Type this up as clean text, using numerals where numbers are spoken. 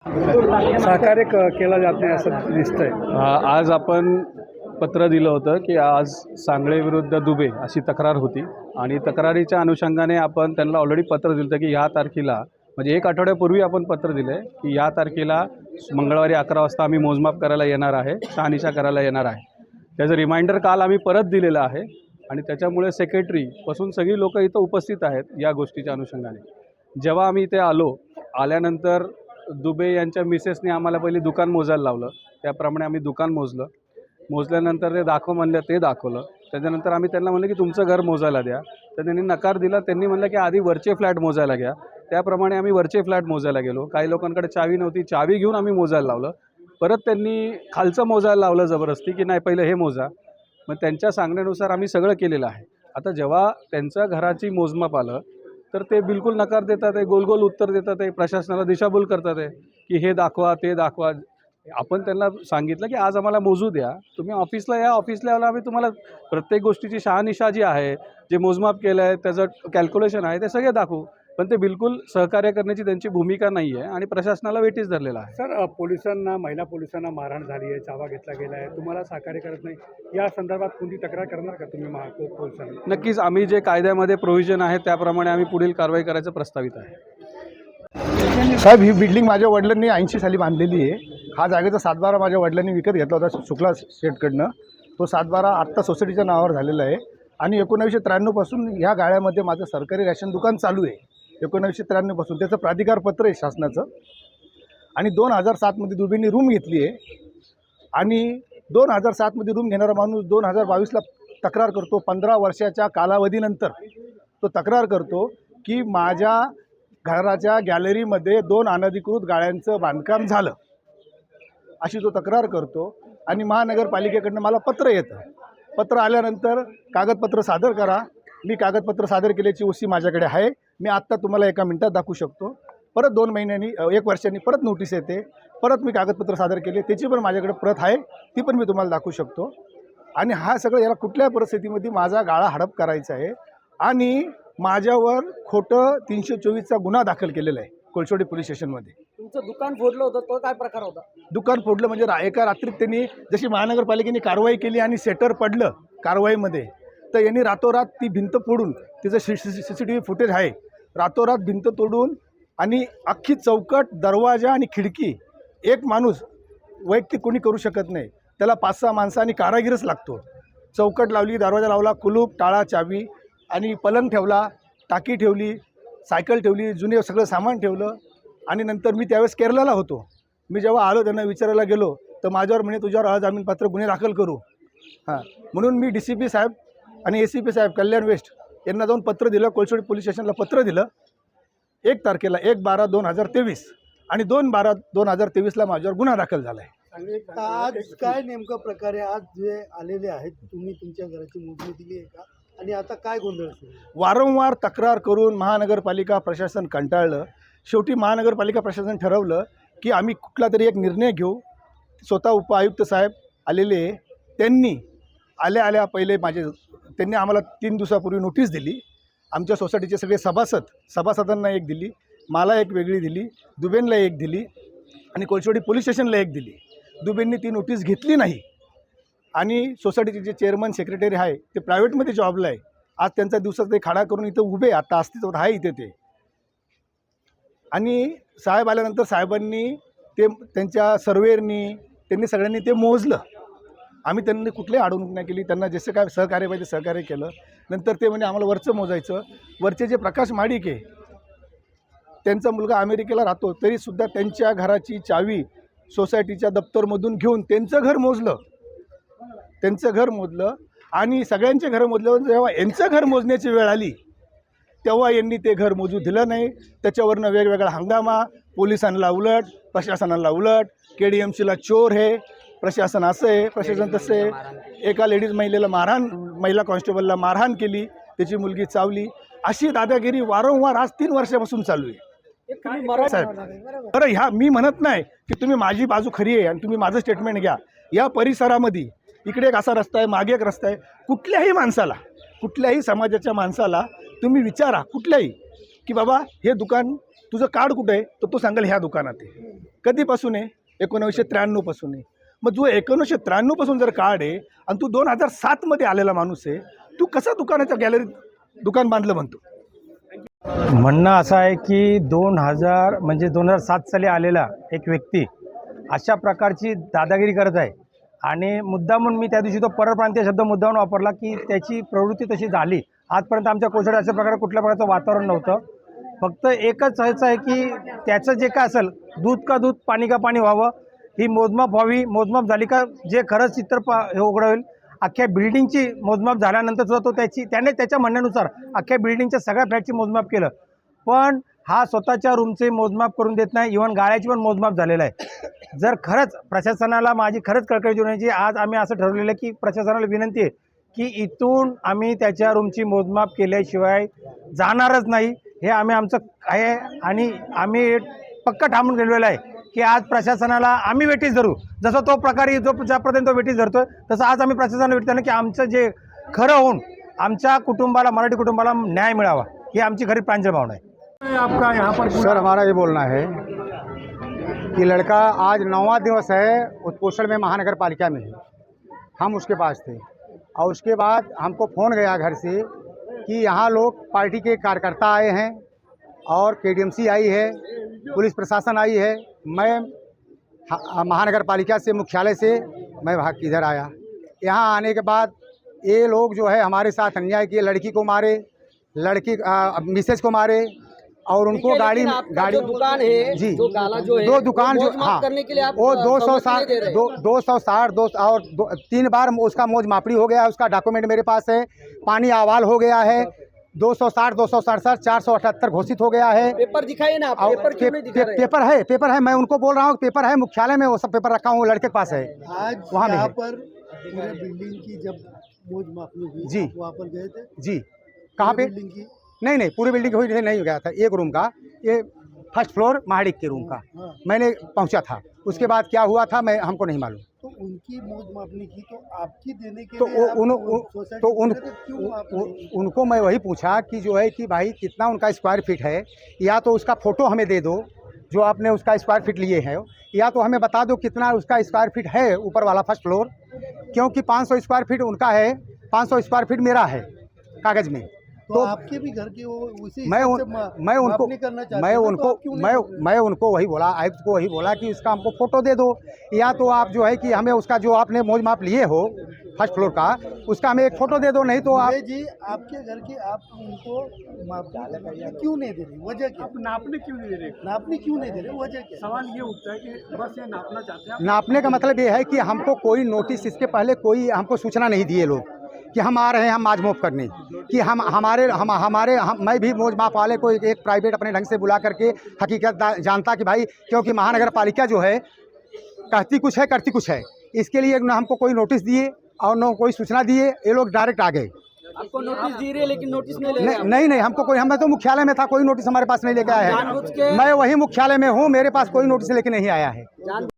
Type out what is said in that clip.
सहकार्य केला जात नाही असं दिसतंय। आज आपण पत्र दिलं होतं की आज सांगळे विरुद्ध दुबे अशी तक्रार होती आणि तक्रारीच्या अनुषंगाने आपण त्यांना ऑलरेडी पत्र दिलं होतं की ह्या तारखेला म्हणजे एक आठवड्यापूर्वी आपण पत्र दिलं आहे की या तारखेला मंगळवारी 11 वाजता आम्ही मोजमाप करायला येणार आहे, शहानिशा करायला येणार आहे। त्याचं रिमाइंडर काल आम्ही परत दिलेलं आहे आणि त्याच्यामुळे सेक्रेटरीपासून सगळी लोकं इथं उपस्थित आहेत या गोष्टीच्या अनुषंगाने। जेव्हा आम्ही इथे आल्यानंतर दुबे यांच्या मिसेसने आम्हाला पहिली दुकान मोजायला लावलं, त्याप्रमाणे आम्ही दुकान मोजल्यानंतर ते दाखव म्हणलं, ते दाखवलं। त्याच्यानंतर आम्ही त्यांना म्हणलं की तुमचं घर मोजायला द्या, तर त्यांनी नकार दिला। त्यांनी म्हणलं की आधी वरचे फ्लॅट मोजायला घ्या, त्याप्रमाणे आम्ही वरचे फ्लॅट मोजायला गेलो। काही लोकांकडे चावी नव्हती, चावी घेऊन आम्ही मोजायला लावलं। परत त्यांनी खालचं मोजायला लावलं जबरदस्ती की नाही पहिलं हे मोजा। मग त्यांच्या सांगण्यानुसार आम्ही सगळं केलेलं आहे। आता जेव्हा त्यांच्या घराची मोजमाप आलं तर ते बिलकुल नकार देतात आहे, गोल उत्तर देतात आहे, प्रशासनाला दिशाभूल करतात आहे की हे दाखवा ते दाखवा। आपण त्यांना सांगितलं की आज आम्हाला मोजू द्या, तुम्ही ऑफिसला या, ऑफिसला यायला आम्ही तुम्हाला प्रत्येक गोष्टीची शहानिशा जी आहे, जे मोजमाप केलं आहे त्याचं कॅल्क्युलेशन आहे ते सगळे दाखवू। पण ते बिलकुल सहकार्य करण्याची त्यांची भूमिका नाही आहे आणि प्रशासनाला वेटीस धरलेला आहे। सर, पोलिसांना महिला पोलिसांना मारहाण झाली आहे, चावा घेतला गेला आहे, तुम्हाला सहकार्य करत नाही, या संदर्भात कोणती तक्रार करणार का तुम्ही पोलिसांना? नक्कीच आम्ही जे कायद्यामध्ये प्रोव्हिजन आहे त्याप्रमाणे आम्ही पुढील कारवाई करायचं प्रस्तावित आहे। साहेब, ही बिल्डिंग माझ्या वडिलांनी 80 साली बांधलेली आहे। हा जागेचा 7/12 माझ्या वडिलांनी विकत घेतला होता शुक्ला शेठकडनं। तो 7/12 आत्ता सोसायटीच्या नावावर झालेला आहे आणि 1993 पासून ह्या गाळ्यामध्ये माझं सरकारी रॅशन दुकान चालू आहे। 1993 पासून त्याचं प्राधिकार पत्र आहे शासनाचं। आणि 2007 मध्ये दुबेंनी रूम घेतली आहे आणि 2007 मध्ये रूम घेणारा माणूस 2022ला तक्रार करतो। 15 वर्षाच्या कालावधीनंतर तो तक्रार करतो की माझ्या घराच्या गॅलरीमध्ये 2 अनधिकृत गाळ्यांचं बांधकाम झालं, अशी तो तक्रार करतो। आणि महानगरपालिकेकडनं मला पत्र येतं। पत्र आल्यानंतर कागदपत्र सादर करा। मी कागदपत्र सादर केल्याची ओसी माझ्याकडे आहे, मी आत्ता तुम्हाला एका मिनिटात दाखवू शकतो। परत 2 महिन्यांनी 1 वर्षांनी परत नोटीस येते, परत मी कागदपत्र सादर केले, त्याची पण माझ्याकडे प्रत आहे, ती पण मी तुम्हाला दाखवू शकतो। आणि हा सगळं याला कुठल्या परिस्थितीमध्ये माझा गाळा हडप करायचा आहे आणि माझ्यावर खोटं 324चा गुन्हा दाखल केलेला आहे कोळसवाडी पोलीस स्टेशनमध्ये। तुमचं दुकान फोडलं होतं, तो काय प्रकार होता? दुकान फोडलं म्हणजे एका रात्रीत त्यांनी जशी महानगरपालिकेने कारवाई केली आणि सेटर पडलं कारवाईमध्ये, तर यांनी रातोरात ती भिंत फोडून, तिचं CCTV फुटेज आहे, रातोरात भिंत तोडून आणि अख्खी चौकट, दरवाजा आणि खिडकी एक माणूस वैयक्तिक कोणी करू शकत नाही, त्याला 5-6 माणसं आणि कारागीरच लागतो। चौकट लावली, दरवाजा लावला, कुलूप, टाळा, चावी आणि पलंग ठेवला, टाकी ठेवली, सायकल ठेवली, जुने सगळं सामान ठेवलं। आणि नंतर मी त्यावेळेस केरळला होतो। मी जेव्हा आलो त्यांना विचारायला गेलो तर माझ्यावर म्हणे तुझ्यावर अजामीनपात्र गुन्हे दाखल करू। म्हणून मी DCP साहेब आणि ACP साहेब कल्याण वेस्ट यांना जाऊन पत्र दिलं, कोळसवाडी पोलीस स्टेशनला पत्र दिलं 1 तारखेला 1/12/2023 आणि 2/12/2023ला माझ्यावर गुन्हा दाखल झाला आहे। आज काय नेमकं प्रकारे आज जे आलेले आहेत, तुम्ही तुमच्या घराची मोजणी दिली आहे का आणि आता काय गोंधळ सुरू? वारंवार तक्रार करून महानगरपालिका प्रशासन कंटाळलं। शेवटी महानगरपालिका प्रशासन ठरवलं की आम्ही कुठला तरी एक निर्णय घेऊ। स्वतः उपआयुक्त साहेब आलेले, त्यांनी आल्या पहिले त्यांनी आम्हाला 3 दिवसापूर्वी नोटीस दिली। आमच्या सोसायटीचे सगळे सभासदांना एक दिली, मला एक वेगळी दिली, दुबेंना एक दिली आणि कोळसवाडी पोलीस स्टेशनला एक दिली। दुबेंनी ती नोटीस घेतली नाही आणि सोसायटीचे जे चेअरमन सेक्रेटरी आहे ते प्रायव्हेटमध्ये जॉबला आहे। आज त्यांचा दिवसाचा ते खाडा करून इथं उभे, आता अस्तित्वात आहे इथे ते। आणि साहेब आल्यानंतर साहेबांनी ते त्यांच्या सर्वेअरनी त्यांनी सगळ्यांनी ते मोजलं। आम्ही त्यांनी कुठलीही अडवणूक नाही केली, त्यांना जसं काय सहकार्य पाहिजे सहकार्य केलं। नंतर ते म्हणे आम्हाला वरचं मोजायचं। वरचे जे प्रकाश महाडिक आहे त्यांचा मुलगा अमेरिकेला राहतो, तरीसुद्धा त्यांच्या घराची चावी सोसायटीच्या दप्तरमधून घेऊन त्यांचं घर मोजलं आणि सगळ्यांचे घरं मोजल्यावर जेव्हा यांचं घर मोजण्याची वेळ आली तेव्हा यांनी ते घर मोजू दिलं नाही। त्याच्यावरनं वेगवेगळा हंगामा, पोलिसांना उलट, प्रशासनाला उलट, KDMCला चोर आहे, प्रशासन असं आहे, प्रशासन तसं आहे। एका महिला कॉन्स्टेबलला मारहाण केली, त्याची मुलगी चावली, अशी दादागिरी वारंवार आज 3 वर्षापासून चालू आहे। साहेब, बरं, मी म्हणत नाही की तुम्ही माझी बाजू खरी आहे आणि तुम्ही माझं स्टेटमेंट घ्या। या परिसरामध्ये इकडे एक असा रस्ता आहे, मागे एक रस्ता आहे, कुठल्याही माणसाला, कुठल्याही समाजाच्या माणसाला तुम्ही विचारा कुठल्याही की बाबा हे दुकान तुझं कार्ड कुठं आहे तर तो सांगेल ह्या दुकानात आहे. कधीपासून आहे? 1993 पासून आहे. मग जो 1993 पासून जर कार्ड आहे आणि तू 2007 मध्ये आलेला माणूस आहे, तू कसा दुकानाच्या गॅलरीत दुकान बांधलं म्हणतो? म्हणणं असं आहे की 2007 साली आलेला एक व्यक्ती अशा प्रकारची दादागिरी करत आहे आणि मुद्दामून मी त्या दिवशी तो परप्रांतीय शब्द मुद्दामून वापरला की त्याची प्रवृत्ती तशी झाली. आजपर्यंत आमच्या कोसळ्यात अशा प्रकारे कुठल्या प्रकारचं वातावरण नव्हतं. फक्त एकच व्हायचं आहे की त्याचं जे काय असेल दूध का दूध पाणी का पाणी व्हावं, ही मोजमाप व्हावी. मोजमाप झाली का जे खरंच चित्र हे उघड होईल. अख्ख्या बिल्डिंगची मोजमाप झाल्यानंतर सुद्धा तो त्याने त्याच्या म्हणण्यानुसार अख्ख्या बिल्डिंगच्या सगळ्या फ्लॅटची मोजमाप केलं, पण हा स्वतःच्या रूमचे मोजमाप करून देत नाही. इव्हन गाळ्याची पण मोजमाप झालेलं आहे. जर खरंच प्रशासनाला माझी खरंच कळकळी होण्याची, आज आम्ही असं ठरवलेलं आहे की प्रशासनाला विनंती आहे की इथून आम्ही त्याच्या रूमची मोजमाप केल्याशिवाय जाणारच नाही. हे आमचं आहे आणि आम्ही पक्का ठामून गेलेलं आहे की आज प्रशासनाला आम्ही वेटीस धरू. जसं तो प्रकारे ज्यापर्यंत तो वेटीस धरतोय तसं आज आम्ही प्रशासनाला वेटीस धरणार की आमचं जे खरं होऊन आमच्या कुटुंबाला, मराठी कुटुंबाला न्याय मिळावा, ही आमची खरी प्रांजळ भावना आहे. आपका यहाँ पर सर हमारा ये बोलना है कि लड़का आज 9वां दिवस है उत्पोषण में महानगर पालिका में है. हम उसके पास थे और उसके बाद हमको फ़ोन गया घर से कि यहाँ लोग पार्टी के कार्यकर्ता आए हैं और केडीएमसी आई है, पुलिस प्रशासन आई है. मैं महानगर पालिका से मुख्यालय से मैं भाग के इधर आया. यहाँ आने के बाद ये लोग जो है हमारे साथ अन्याय किए. लड़की को मारे, लड़की मिसेज को मारे और उनको गाड़ी जो दुकान है जी, जो गाला जो है दो दुकान जो हाँ करने के लिए आप वो 260 सहमति नहीं दे रहे। 260 और 3 बार उसका मौज मापड़ी हो गया है. उसका डॉक्यूमेंट मेरे पास है. पानी अहवाल हो गया है. 260, 267, 478 घोषित हो गया है. पेपर दिखाइए ना आप, और पेपर क्यों नहीं दिखा रहे? पेपर है. मैं उनको बोल रहा हूँ पेपर है, मुख्यालय में वो सब पेपर रखा हूँ, लड़के के पास है. आज वहाँ में यहाँ है. पर पूरे बिल्डिंग की जब मौज मापनी हुई, जी. आप वहाँ पर गए थे? जी. कहाँ पे? बिल्डिंग की? नहीं पूरी बिल्डिंग हुई नहीं गया था. एक रूम का, ये फर्स्ट फ्लोर महाडिक के रूम का हाँ। मैंने पहुंचा था. उसके बाद क्या हुआ था मैं हमको नहीं मालूम. तो उनकी मौज मापनी की तो आपकी देने के तो लिए आप सोसाइटी तो में गए थे, क्यों आपने? उनको मैं वही पूछा कि जो है कि भाई कितना उनका स्क्वायर फीट है, या तो उसका फ़ोटो हमें दे दो जो आपने उसका स्क्वायर फीट लिए हैं, या तो हमें बता दो कितना उसका स्क्वायर फीट है ऊपर वाला फर्स्ट फ्लोर. क्योंकि 500 स्क्वायर फीट उनका है, 500 स्क्वायर फीट मेरा है कागज़ में. तो आपके भी घर के वो उसी मैं हिसाब से उनको मापनी करना चाहते हैं, तो आप क्यों नहीं कर रहे? मैं उनको वही बोला, आयुक्त को वही बोला कि उसका हमको फ़ोटो दे दो, या तो आप जो है कि हमें उसका जो आपने मौज माप लिए हो फर्स्ट फ्लोर का, उसका हमें एक फ़ोटो दे दो. नहीं तो आप दुबे जी आपके घर की आप उनको मापनी क्यों नहीं दे रहे? वजह क्या? आप नापने क्यों नहीं दे रहे? नापनी क्यों नहीं दे रहे? वजह क्या? सवाल ये उठता है कि बस ये नापना चाहते हैं. नापने का मतलब ये है कि हमको कोई नोटिस, इसके पहले कोई हमको सूचना नहीं दिए लोग कि हम आ रहे हैं हम माज मोप करने, कि मैं भी मौज माप वाले को एक प्राइवेट अपने ढंग से बुला करके हकीकत जानता कि भाई, क्योंकि महानगर पालिका जो है कहती कुछ है करती कुछ है. इसके लिए न हमको कोई नोटिस दिए और न कोई सूचना दिए. ये लोग डायरेक्ट आ गए. आपको नोटिस दे रहे हैं लेकिन नोटिस नहीं ले रहे हैं। नहीं हमको कोई, मैं तो मुख्यालय में था, कोई नोटिस हमारे पास नहीं लेके आया जानबूझ है. के- मैं वही मुख्यालय में हूँ, मेरे पास कोई नोटिस लेके नहीं आया है.